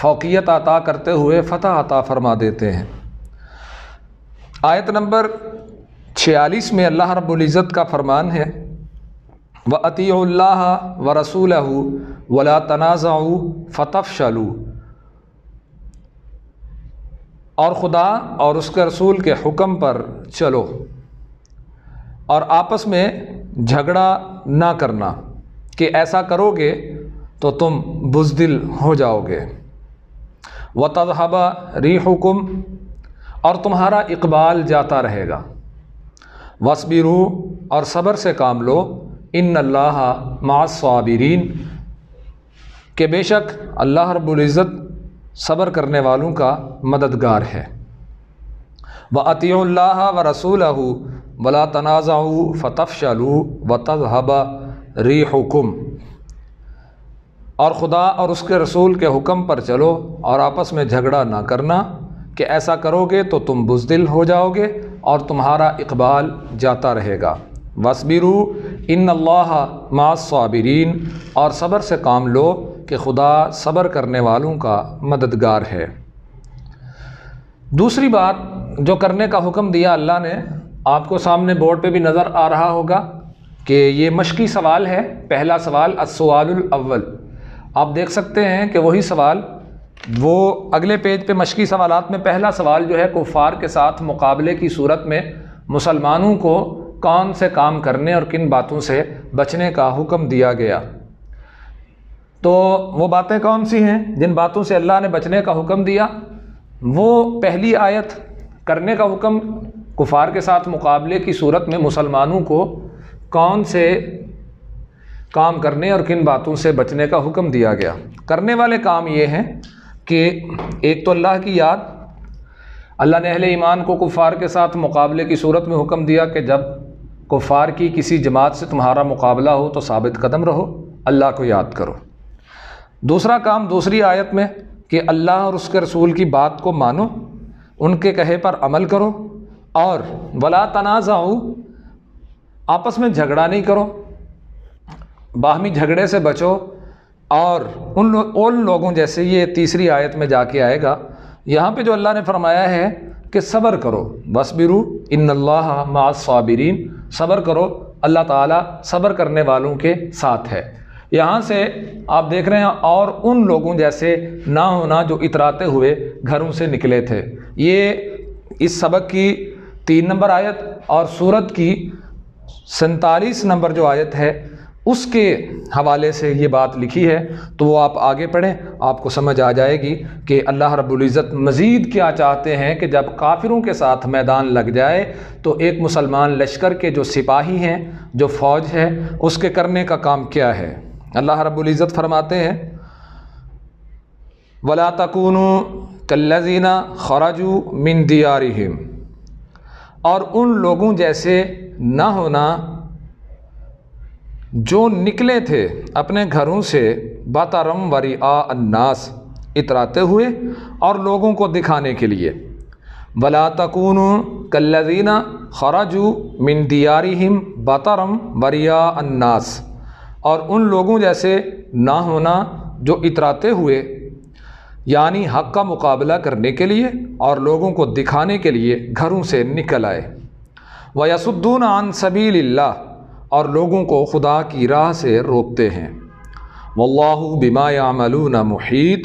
فوقیت عطا کرتے ہوئے فتح عطا فرما دیتے ہیں۔ آیت نمبر 46 میں اللہ رب العزت کا فرمان ہے وَأَطِیعُوا اللَّهَ وَرَسُولَهُ وَلَا تَنَازَعُوا فَتَفْشَلُوا، اور خدا اور اس کے رسول کے حکم پر چلو اور آپس میں جھگڑا نہ کرنا کہ ایسا کرو گے تو تم بزدل ہو جاؤ گے۔ وَتَذْهَبَ رِيحُكُمْ، اور تمہارا اقبال جاتا رہے گا۔ وَاصْبِرُوا، اور صبر سے کام لو۔ ان اللہ مع الصابرین، کہ بے شک اللہ رب العزت صبر کرنے والوں کا مددگار ہے۔ وَأَطِیعُوا اللَّهَ وَرَسُولَهُ وَلَا تَنَازَعُوا فَتَفْشَلُوا وَتَذْهَبَ رِيحُكُمْ، اور خدا اور اس کے رسول کے حکم پر چلو اور آپس میں جھگڑا نہ کرنا کہ ایسا کرو گے تو تم بزدل ہو جاؤ گے اور تمہارا اقبال جاتا رہے گا۔ وَاصْبِرُوا ان اللہ مع الصابرین، اور صبر سے کام لو کہ خدا صبر کرنے والوں کا مددگار ہے۔ دوسری بات جو کرنے کا حکم دیا اللہ نے، آپ کو سامنے بورڈ پہ بھی نظر آ رہا ہوگا کہ یہ مشقی سوال ہے۔ پہلا سوال السؤال الاول، آپ دیکھ سکتے ہیں کہ وہی سوال وہ اگلے پیج پہ مشقی سوالات میں پہلا سوال جو ہے کفار کے ساتھ مقابلے کی صورت میں مسلمانوں کو کون سے کام کرنے اور کن باتوں سے بچنے کا حکم دیا گیا۔ تو وہ باتیں کون سی ہیں جن باتوں سے اللہ نے بچنے کا حکم دیا؟ وہ پہلی آیت کرنے کا حکم، کفار کے ساتھ مقابلے کی صورت میں مسلمانوں کو کون سے کام کرنے اور کن باتوں سے بچنے کا حکم دیا گیا۔ کرنے والے کام یہ ہیں کہ ایک تو اللہ کی یاد، اللہ نے اہل ایمان کو کفار کے ساتھ مقابلے کی صورت میں حکم دیا کہ جب کفار کی کسی جماعت سے تمہارا مقابلہ ہو تو ثابت قدم رہو، اللہ کو یاد کرو۔ دوسرا کام دوسری آیت میں کہ اللہ اور اس کے رسول کی بات کو مانو، ان کے کہے پر عمل کرو، اور ولا تنازعوا، آپس میں جھگڑا نہیں کرو، باہمی جھگڑے سے بچو، اور ان لوگوں جیسے یہ تیسری آیت میں جا کے آئے گا۔ یہاں پہ جو اللہ نے فرمایا ہے کہ صبر کرو، وَاصْبِرُوا ان اللہ مع الصابرین، صبر کرو، اللہ تعالیٰ صبر کرنے والوں کے ساتھ ہے۔ یہاں سے آپ دیکھ رہے ہیں اور ان لوگوں جیسے نہ ہونا جو اتراتے ہوئے گھروں سے نکلے تھے۔ یہ اس سبق کی 3 نمبر آیت اور سورت کی 47 نمبر جو آیت ہے اس کے حوالے سے یہ بات لکھی ہے، تو وہ آپ آگے پڑھیں، آپ کو سمجھ آ جائے گی کہ اللہ رب العزت مزید کیا چاہتے ہیں کہ جب کافروں کے ساتھ میدان لگ جائے تو ایک مسلمان لشکر کے جو سپاہی ہیں، جو فوج ہے، اس کے کرنے کا کام کیا ہے۔ اللہ رب العزت فرماتے ہیں وَلَا تَكُونُوا كَالَّذِينَ خَرَجُوا مِن دِيَارِهِمْ، اور ان لوگوں جیسے نہ ہونا جو نکلے تھے اپنے گھروں سے بَطَرًا وَرِئَاءَ النَّاسِ، اتراتے ہوئے اور لوگوں کو دکھانے کے لیے۔ وَلَا تَكُونُوا كَالَّذِينَ خَرَجُوا مِن دِيَارِهِمْ بَطَرًا وَرِئَاءَ النَّاسِ، اور ان لوگوں جیسے نہ ہونا جو اتراتے ہوئے، یعنی حق کا مقابلہ کرنے کے لیے اور لوگوں کو دکھانے کے لیے گھروں سے نکل آئے۔ وَيَصُدُّونَ عَن سَبِيلِ اللَّهِ، اور لوگوں کو خدا کی راہ سے روکتے ہیں۔ وَاللَّهُ بِمَا يَعْمَلُونَ مُحِيطٌ،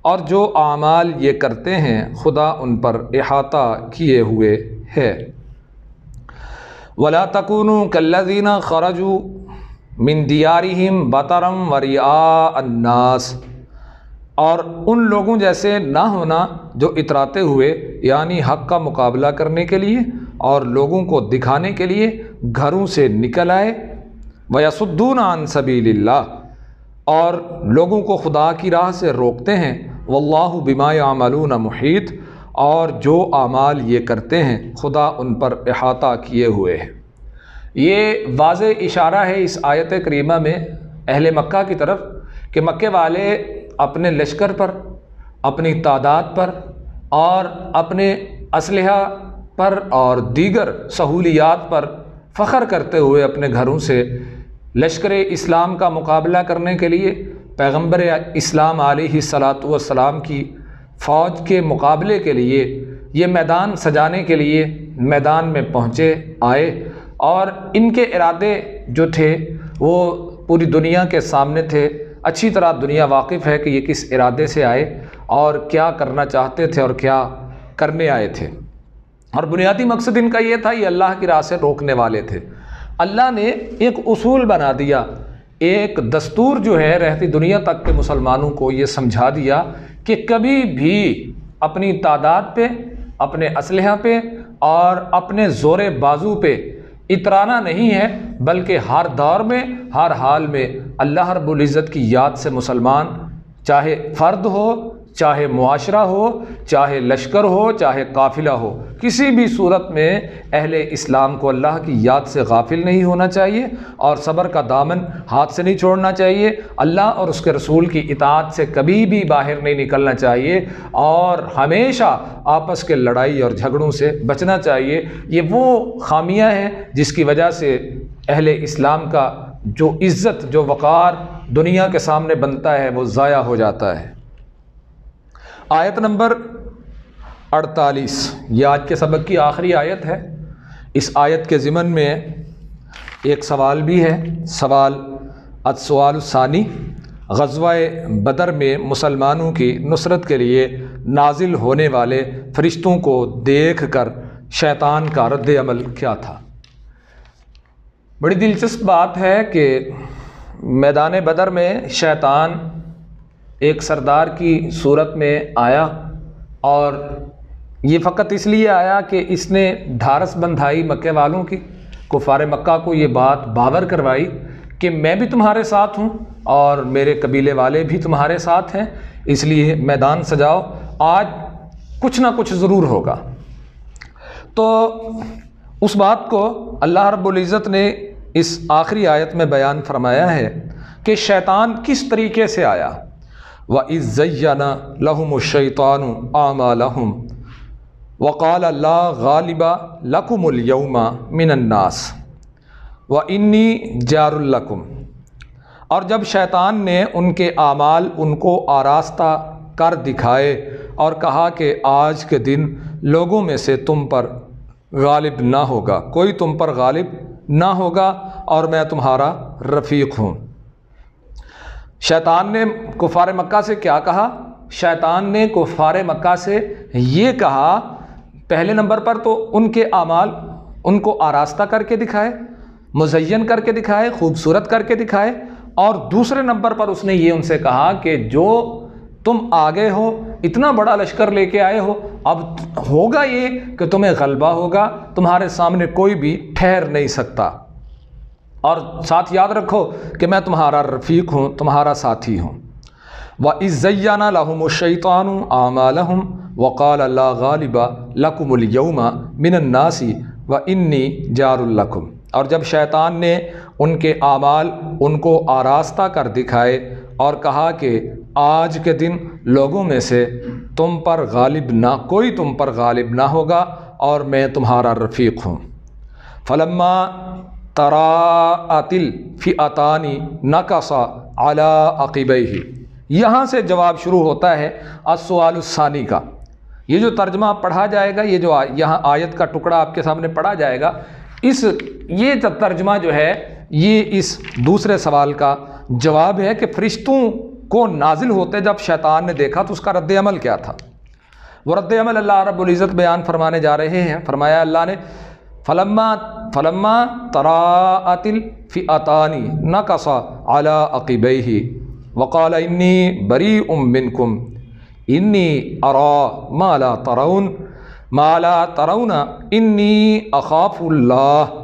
اور جو اعمال یہ کرتے ہیں خدا ان پر احاطہ کیے ہوئے ہے۔ وَلَا تَكُونُوا كَالَّذِينَ خَرَجُوا مِن دِيَارِهِمْ بَطَرًا وَرِئَاءَ النَّاسِ، اور ان لوگوں جیسے نہ ہونا جو اتراتے ہوئے، یعنی حق کا مقابلہ کرنے کے لیے اور لوگوں کو دکھانے کے لیے گھروں سے نکل آئے۔ وَيَصُدُّونَ عَن سَبِيلِ اللَّهِ، اور لوگوں کو خدا کی راہ سے روکتے ہیں۔ وَاللَّهُ بِمَا يَعْمَلُونَ مُحِيطٌ، اور جو اعمال یہ کرتے ہیں خدا ان پر احاطہ کیے ہوئے ہے۔ یہ واضح اشارہ ہے اس آیت کریمہ میں اہل مکہ کی طرف کہ مکے والے اپنے لشکر پر، اپنی تعداد پر اور اپنے اسلحہ پر اور دیگر سہولیات پر فخر کرتے ہوئے اپنے گھروں سے لشکر اسلام کا مقابلہ کرنے کے لیے پیغمبر اسلام علیہ الصلاۃ والسلام کی فوج کے مقابلے کے لیے یہ میدان سجانے کے لیے میدان میں پہنچے آئے، اور ان کے ارادے جو تھے وہ پوری دنیا کے سامنے تھے۔ اچھی طرح دنیا واقف ہے کہ یہ کس ارادے سے آئے اور کیا کرنا چاہتے تھے اور کیا کرنے آئے تھے، اور بنیادی مقصد ان کا یہ تھا، یہ اللہ کی راہ سے روکنے والے تھے۔ اللہ نے ایک اصول بنا دیا، ایک دستور جو ہے رہتی دنیا تک کے مسلمانوں کو یہ سمجھا دیا کہ کبھی بھی اپنی تعداد پہ، اپنے اسلحہ پہ اور اپنے زور بازو پہ اترانا نہیں ہے، بلکہ ہر دور میں، ہر حال میں اللہ رب العزت کی یاد سے مسلمان، چاہے فرد ہو، چاہے معاشرہ ہو، چاہے لشکر ہو، چاہے قافلہ ہو، کسی بھی صورت میں اہل اسلام کو اللہ کی یاد سے غافل نہیں ہونا چاہیے اور صبر کا دامن ہاتھ سے نہیں چھوڑنا چاہیے، اللہ اور اس کے رسول کی اطاعت سے کبھی بھی باہر نہیں نکلنا چاہیے، اور ہمیشہ آپس کے لڑائی اور جھگڑوں سے بچنا چاہیے۔ یہ وہ خامیاں ہیں جس کی وجہ سے اہل اسلام کا جو عزت، جو وقار دنیا کے سامنے بنتا ہے وہ ضائع ہو جاتا ہے۔ آیت نمبر 48، یہ آج کے سبق کی آخری آیت ہے۔ اس آیت کے ضمن میں ایک سوال بھی ہے، سوال السؤال الثانی، غزوہ بدر میں مسلمانوں کی نصرت کے لیے نازل ہونے والے فرشتوں کو دیکھ کر شیطان کا رد عمل کیا تھا۔ بڑی دلچسپ بات ہے کہ میدان بدر میں شیطان ایک سردار کی صورت میں آیا، اور یہ فقط اس لیے آیا کہ اس نے ڈھارس بندھائی مکے والوں کی، کفار مکہ کو یہ بات باور کروائی کہ میں بھی تمہارے ساتھ ہوں اور میرے قبیلے والے بھی تمہارے ساتھ ہیں، اس لیے میدان سجاؤ، آج کچھ نہ کچھ ضرور ہوگا۔ تو اس بات کو اللہ رب العزت نے اس آخری آیت میں بیان فرمایا ہے کہ شیطان کس طریقے سے آیا۔ وَإِذْ زَيَّنَ لَهُمُ الشَّيْطَانُ أَعْمَالَهُمْ وَقَالَ لَا غَالِبَ لَكُمُ الْيَوْمَ مِنَ النَّاسِ وَإِنِّي جَارٌ لَكُمْ، اور جب شیطان نے ان کے اعمال ان کو آراستہ کر دکھائے اور کہا کہ آج کے دن لوگوں میں سے تم پر غالب نہ ہوگا، کوئی تم پر غالب نہ ہوگا اور میں تمہارا رفیق ہوں۔ شیطان نے کفار مکہ سے کیا کہا؟ شیطان نے کفار مکہ سے یہ کہا، پہلے نمبر پر تو ان کے اعمال ان کو آراستہ کر کے دکھائے، مزین کر کے دکھائے، خوبصورت کر کے دکھائے، اور دوسرے نمبر پر اس نے یہ ان سے کہا کہ جو تم آگے ہو، اتنا بڑا لشکر لے کے آئے ہو، اب ہوگا یہ کہ تمہیں غلبہ ہوگا، تمہارے سامنے کوئی بھی ٹھہر نہیں سکتا، اور ساتھ یاد رکھو کہ میں تمہارا رفیق ہوں، تمہارا ساتھی ہوں۔ وَإِذْ زَيَّنَ لَهُمُ الشَّيْطَانُ أَعْمَالَهُمْ وَقَالَ لَا غَالِبَ لَكُمُ الْيَوْمَ مِنَ النَّاسِ وَإِنِّي جَارٌ لَكُمْ، اور جب شیطان نے ان کے اعمال ان کو آراستہ کر دکھائے اور کہا کہ آج کے دن لوگوں میں سے تم پر غالب نہ، کوئی تم پر غالب نہ ہوگا اور میں تمہارا رفیق ہوں۔ فلما تراءت الفئتان نکص علی عقبیہ، یہاں سے جواب شروع ہوتا ہے السؤال الثانی کا۔ یہ جو ترجمہ پڑھا جائے گا، یہ جو یہاں آیت کا ٹکڑا آپ کے سامنے پڑھا جائے گا، یہ ترجمہ جو ہے یہ اس دوسرے سوال کا جواب ہے کہ فرشتوں کو نازل ہوتے جب شیطان نے دیکھا تو اس کا رد عمل کیا تھا۔ وہ رد عمل اللہ رب العزت بیان فرمانے جا رہے ہیں۔ فرمایا اللہ نے فلما تراءت الفئتان نکص علی عقبیہ وقال انی بریء منکم انی اری ما لا ترون انی اخاف اللہ۔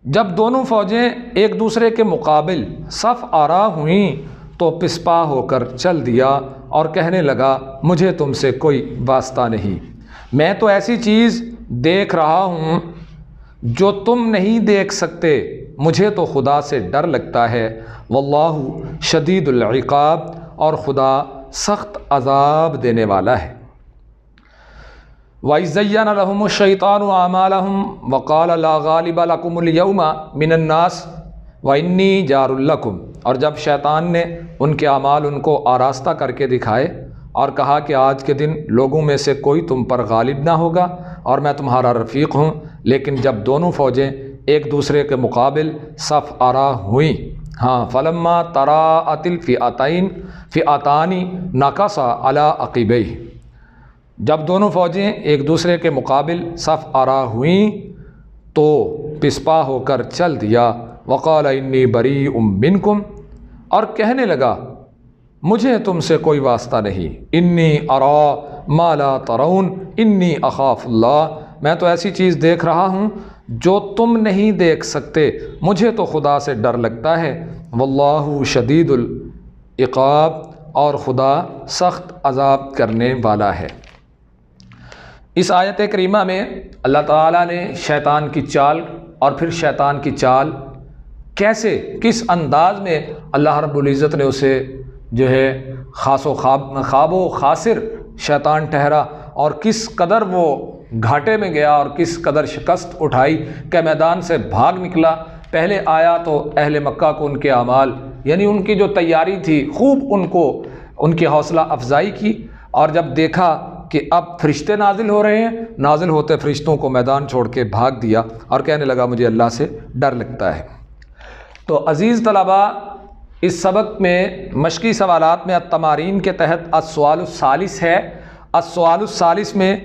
جب دونوں فوجیں ایک دوسرے کے مقابل صف آرا ہوئیں تو پسپا ہو کر چل دیا اور کہنے لگا مجھے تم سے کوئی واسطہ نہیں، میں تو ایسی چیز دیکھ رہا ہوں جو تم نہیں دیکھ سکتے، مجھے تو خدا سے ڈر لگتا ہے، واللہ شدید العقاب، اور خدا سخت عذاب دینے والا ہے۔ وَإِذْ زَيَّنَ لَهُمُ الشَّيْطَانُ أَعْمَالَهُمْ وَقَالَ لَا غَالِبَ لَكُمُ الْيَوْمَ مِنَ النَّاسِ وَإِنِّي جَارٌ لَكُمْ، اور جب شیطان نے ان کے اعمال ان کو آراستہ کر کے دکھائے اور کہا کہ آج کے دن لوگوں میں سے کوئی تم پر غالب نہ ہوگا اور میں تمہارا رفیق ہوں، لیکن جب دونوں فوجیں ایک دوسرے کے مقابل صف آرا ہوئیں، فلما تراءت الفئتان نکص علی عقبیہ، جب دونوں فوجیں ایک دوسرے کے مقابل صف آرا ہوئیں تو پسپا ہو کر چل دیا، وقال انی بریء منکم، اور کہنے لگا مجھے تم سے کوئی واسطہ نہیں، انی اریٰ ما لا ترون انی اخاف اللہ، میں تو ایسی چیز دیکھ رہا ہوں جو تم نہیں دیکھ سکتے، مجھے تو خدا سے ڈر لگتا ہے، واللہ شدید العقاب، اور خدا سخت عذاب کرنے والا ہے۔ اس آیت کریمہ میں اللہ تعالیٰ نے شیطان کی چال اور پھر شیطان کی چال کیسے، کس انداز میں اللہ رب العزت نے اسے جو ہے خواب و خاسر شیطان ٹھہرا، اور کس قدر وہ گھاٹے میں گیا اور کس قدر شکست اٹھائی کہ میدان سے بھاگ نکلا۔ پہلے آیا تو اہل مکہ کو ان کے اعمال، یعنی ان کی جو تیاری تھی، خوب ان کی حوصلہ افزائی کی، اور جب دیکھا کہ اب فرشتے نازل ہو رہے ہیں، نازل ہوتے فرشتوں کو میدان چھوڑ کے بھاگ دیا اور کہنے لگا مجھے اللہ سے ڈر لگتا ہے۔ تو عزیز طلباء، اس سبق میں مشقی سوالات میں التمارین کے تحت السؤال الثالث ہے۔ السؤال الثالث میں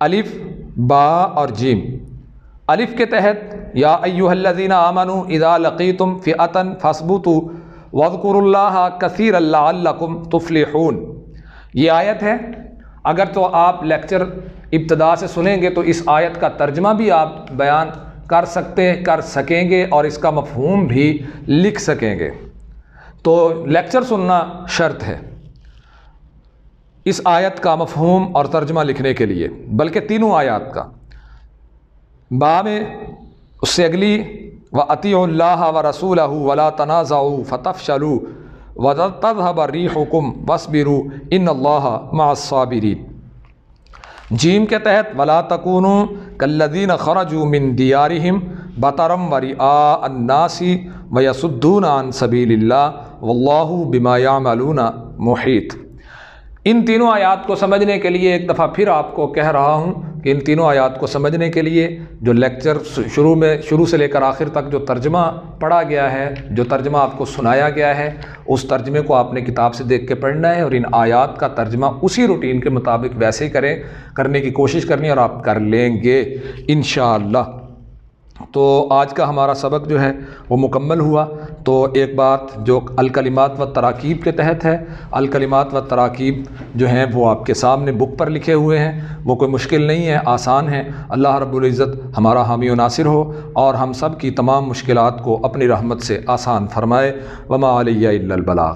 الف، با اور جیم۔ الف کے تحت یا ایھا الذین آمنوا اذا لقیتم فئۃ فاثبتوا واذکروا اللہ کثیرا لعلکم تفلحون، یہ آیت ہے۔ اگر تو آپ لیکچر ابتدا سے سنیں گے تو اس آیت کا ترجمہ بھی آپ بیان کر سکیں گے اور اس کا مفہوم بھی لکھ سکیں گے، تو لیکچر سننا شرط ہے اس آیت کا مفہوم اور ترجمہ لکھنے کے لیے، بلکہ تینوں آیات کا۔ با میں اس سے اگلی وَأَطِیعُوا اللَّهَ وَرَسُولَهُ وَلَا تَنَازَعُوا فَتَفْشَلُوا وَتَذْهَبَ رِيحُكُمْ وَاصْبِرُوا إِنَّ اللَّهَ مَعَ الصَّابِرِينَ۔ جیم کے تحت وَلَا تَكُونُوا كَالَّذِينَ خَرَجُوا مِن دِيَارِهِمْ بَطَرًا وَرِئَاءَ النَّاسِ وَيَصُدُّونَ عَن سَبِيلِ اللَّهِ وَاللَّهُ بِمَا يَعْمَلُونَ مُحِيطٌ۔ ان تینوں آیات کو سمجھنے کے لیے ایک دفعہ پھر آپ کو کہہ رہا ہوں کہ ان تینوں آیات کو سمجھنے کے لیے جو لیکچر شروع سے لے کر آخر تک جو ترجمہ پڑھا گیا ہے، جو ترجمہ آپ کو سنایا گیا ہے، اس ترجمے کو آپ نے کتاب سے دیکھ کے پڑھنا ہے، اور ان آیات کا ترجمہ اسی روٹین کے مطابق ویسے ہی کرنے کی کوشش کرنی ہے، اور آپ کر لیں گے انشاءاللہ۔ تو آج کا ہمارا سبق جو ہے وہ مکمل ہوا۔ تو ایک بات جو الکلمات و تراکیب کے تحت ہے، الکلمات و تراکیب جو ہیں وہ آپ کے سامنے بک پر لکھے ہوئے ہیں، وہ کوئی مشکل نہیں ہے، آسان ہے۔ اللہ رب العزت ہمارا حامی و ناصر ہو اور ہم سب کی تمام مشکلات کو اپنی رحمت سے آسان فرمائے۔ وما علیہ الا البلاغ۔